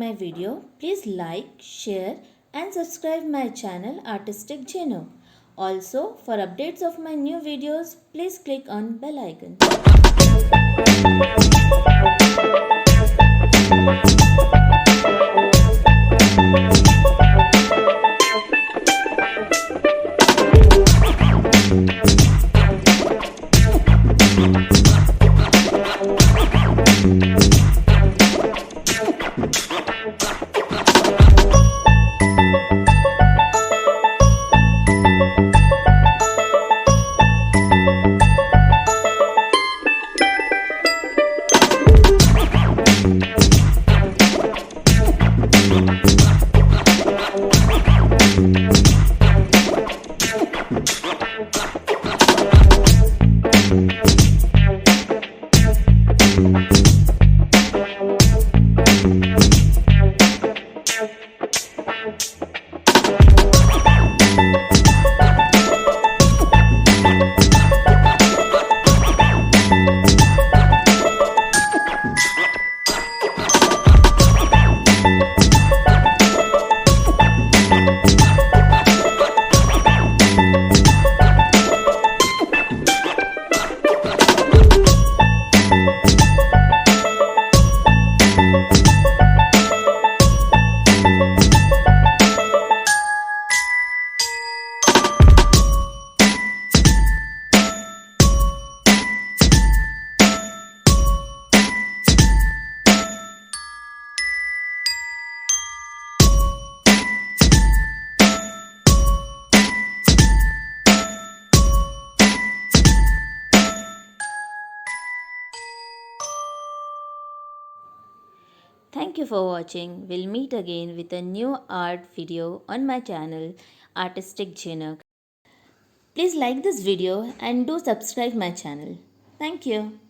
my video, please like, share and subscribe my channel Artistic Jhinuk. Also, for updates of my new videos, please click on bell icon. Thank you for watching. We'll meet again with a new art video on my channel Artistic Jhinuk. Please like this video and do subscribe my channel. Thank you.